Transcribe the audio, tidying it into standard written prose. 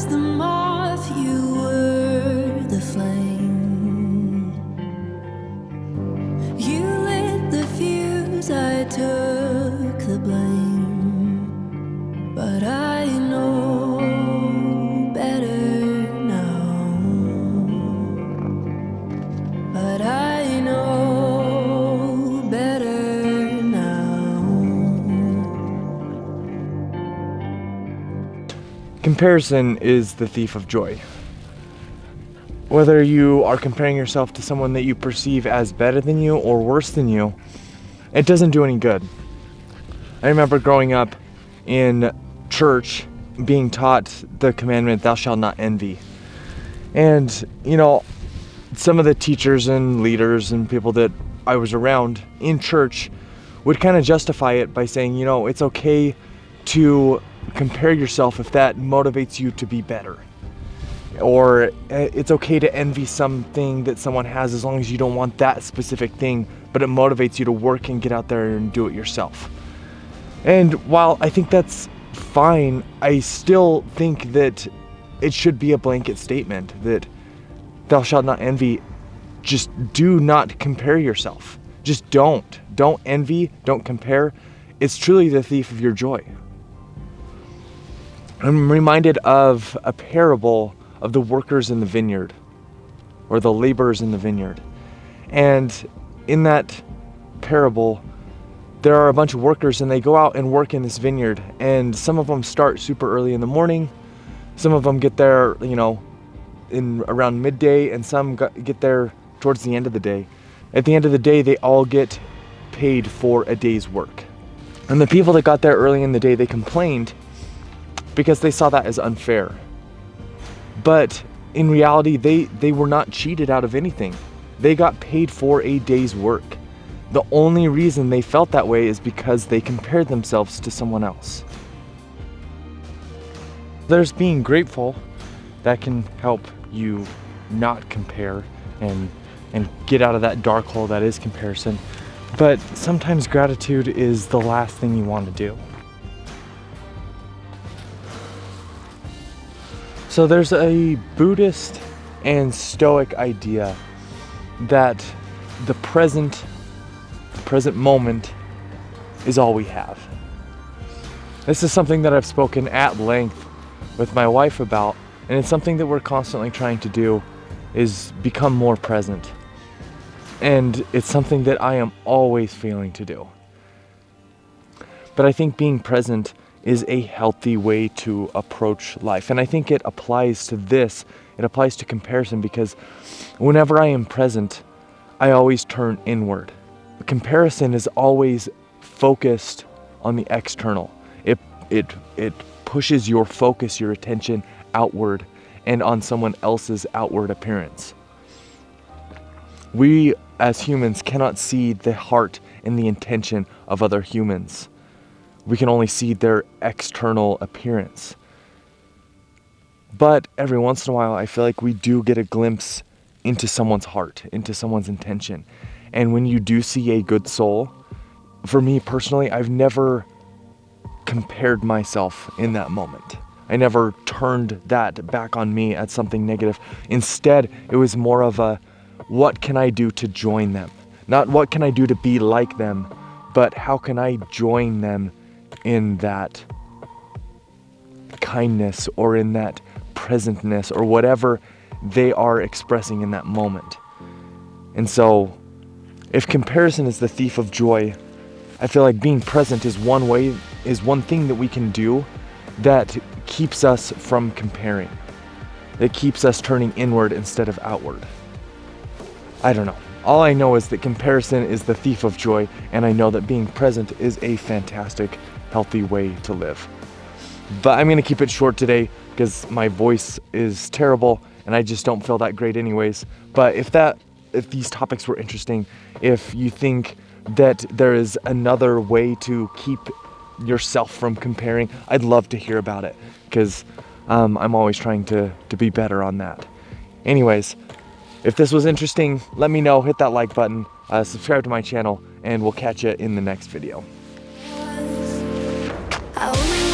was the moth, you were the flame. You lit the fuse, I took the blame. But I know better now. But I know better now. Comparison is the thief of joy. Whether you are comparing yourself to someone that you perceive as better than you or worse than you, it doesn't do any good. I remember growing up in church being taught the commandment, thou shalt not envy. And, some of the teachers and leaders and people that I was around in church would kind of justify it by saying, it's okay to compare yourself if that motivates you to be better. Or it's okay to envy something that someone has as long as you don't want that specific thing, but it motivates you to work and get out there and do it yourself. And while I think that's fine, I still think that it should be a blanket statement that thou shalt not envy. Just do not compare yourself. Just don't. Don't envy, don't compare. It's truly the thief of your joy. I'm reminded of a parable of the workers in the vineyard, or the laborers in the vineyard. And in that parable, there are a bunch of workers and they go out and work in this vineyard, and some of them start super early in the morning. Some of them get there, in around midday, and some get there towards the end of the day. At the end of the day, they all get paid for a day's work. And the people that got there early in the day, they complained because they saw that as unfair. But in reality, they were not cheated out of anything. They got paid for a day's work. The only reason they felt that way is because they compared themselves to someone else. There's being grateful that can help you not compare and get out of that dark hole that is comparison. But sometimes gratitude is the last thing you want to do. So there's a Buddhist and Stoic idea that the present moment is all we have. This is something that I've spoken at length with my wife about, and it's something that we're constantly trying to do, is become more present. And it's something that I am always failing to do. But I think being present is a healthy way to approach life. And I think it applies to this. It applies to comparison, because whenever I am present, I always turn inward. Comparison is always focused on the external. It pushes your focus, your attention outward and on someone else's outward appearance. We as humans cannot see the heart and the intention of other humans. We can only see their external appearance. But every once in a while, I feel like we do get a glimpse into someone's heart, into someone's intention. And when you do see a good soul, for me personally, I've never compared myself in that moment. I never turned that back on me as something negative. Instead, it was more of a, what can I do to join them? Not what can I do to be like them, but how can I join them in that kindness or in that presentness or whatever they are expressing in that moment. And so if comparison is the thief of joy, I feel like being present is one thing that we can do that keeps us from comparing. That keeps us turning inward instead of outward. I don't know. All I know is that comparison is the thief of joy, and I know that being present is a fantastic, healthy way to live. But I'm going to keep it short today because my voice is terrible and I just don't feel that great anyways. But if these topics were interesting, if you think that there is another way to keep yourself from comparing, I'd love to hear about it, because I'm always trying to be better on that. Anyways, if this was interesting, let me know, hit that like button, subscribe to my channel, and we'll catch you in the next video. I only